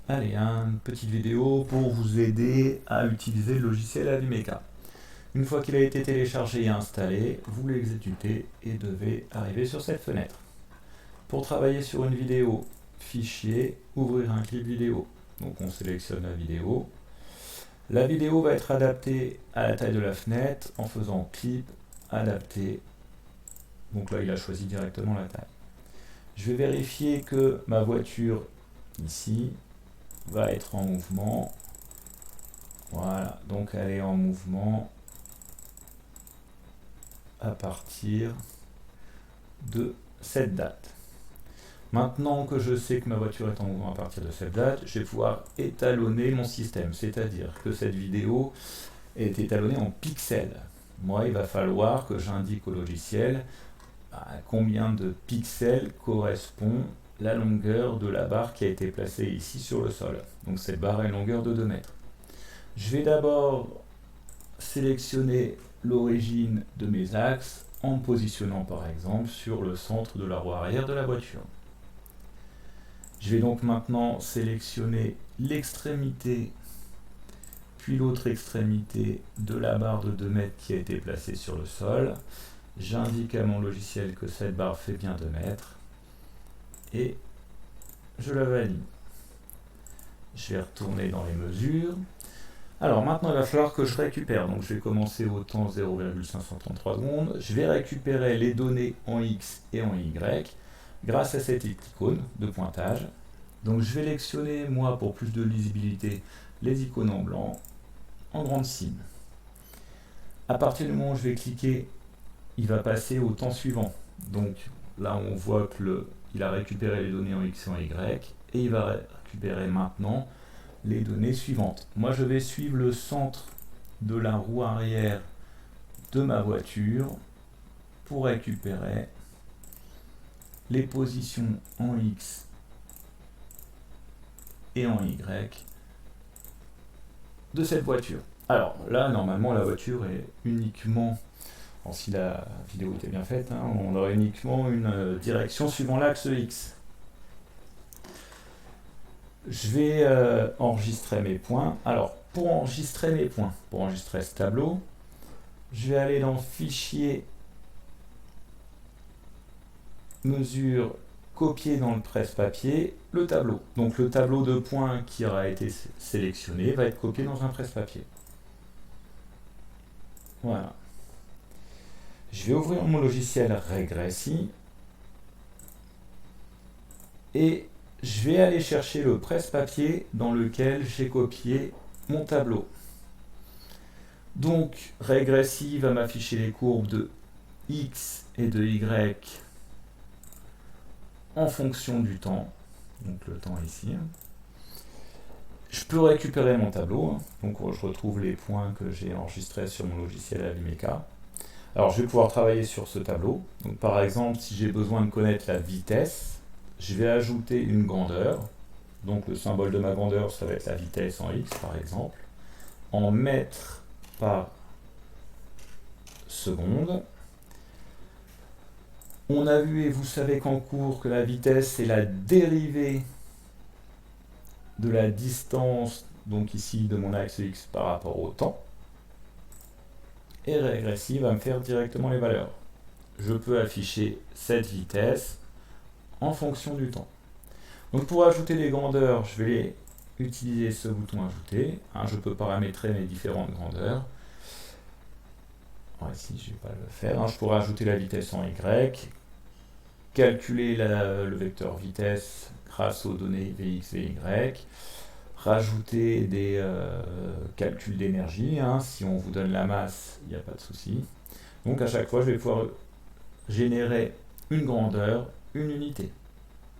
Allez, une petite vidéo pour vous aider à utiliser le logiciel Avimeca. Une fois qu'il a été téléchargé et installé, vous l'exécutez et devez arriver sur cette fenêtre. Pour travailler sur une vidéo, fichier, ouvrir un clip vidéo. Donc on sélectionne la vidéo. La vidéo va être adaptée à la taille de la fenêtre en faisant clip, adapter. Donc là il a choisi directement la taille. Je vais vérifier que ma voiture ici va être en mouvement. Voilà, donc elle est en mouvement à partir de cette date. Maintenant que je sais que ma voiture est en mouvement à partir de cette date, je vais pouvoir étalonner mon système, c'est-à-dire que cette vidéo est étalonnée en pixels. Moi, il va falloir que j'indique au logiciel à combien de pixels correspond la longueur de la barre qui a été placée ici sur le sol. Donc cette barre a une longueur de 2 mètres. Je vais d'abord sélectionner l'origine de mes axes en me positionnant par exemple sur le centre de la roue arrière de la voiture. Je vais donc maintenant sélectionner l'extrémité puis l'autre extrémité de la barre de 2 mètres qui a été placée sur le sol. J'indique à mon logiciel que cette barre fait bien 2 mètres et je la valide. Je vais retourner dans les mesures. Alors maintenant il va falloir que je récupère, donc je vais commencer au temps 0,533 secondes, je vais récupérer les données en X et en Y grâce à cette icône de pointage. Donc je vais sélectionner moi pour plus de lisibilité les icônes en blanc, en grande cible. À partir du moment où je vais cliquer, il va passer au temps suivant. Donc là on voit qu'il a récupéré les données en X et en Y et il va récupérer maintenant les données suivantes. Moi je vais suivre le centre de la roue arrière de ma voiture pour récupérer les positions en X et en Y de cette voiture. Alors là normalement la voiture est uniquement, si la vidéo était bien faite, on aurait uniquement une direction suivant l'axe X. Je vais enregistrer mes points. Alors, pour enregistrer mes points, pour enregistrer ce tableau, je vais aller dans Fichier, Mesure, copier dans le presse-papier le tableau. Donc le tableau de points qui aura été sélectionné va être copié dans un presse-papier. Voilà. Je vais ouvrir mon logiciel Regressi et je vais aller chercher le presse-papier dans lequel j'ai copié mon tableau. Donc, Regressi va m'afficher les courbes de X et de Y en fonction du temps. Donc le temps ici. Je peux récupérer mon tableau. Donc je retrouve les points que j'ai enregistrés sur mon logiciel Avimeca. Alors je vais pouvoir travailler sur ce tableau. Donc par exemple, si j'ai besoin de connaître la vitesse, je vais ajouter une grandeur. Donc le symbole de ma grandeur, ça va être la vitesse en X par exemple. En mètres par seconde. On a vu, et vous savez qu'en cours, que la vitesse est la dérivée de la distance, donc ici de mon axe X par rapport au temps. Et Regressi va me faire directement les valeurs. Je peux afficher cette vitesse en fonction du temps. Donc pour ajouter des grandeurs, je vais utiliser ce bouton ajouter. Je peux paramétrer mes différentes grandeurs. Alors ici, je ne vais pas le faire. Je pourrais ajouter la vitesse en Y, calculer le vecteur vitesse grâce aux données Vx et Y, rajouter des calculs d'énergie. Si on vous donne la masse, il n'y a pas de souci. Donc à chaque fois, je vais pouvoir générer une grandeur, une unité.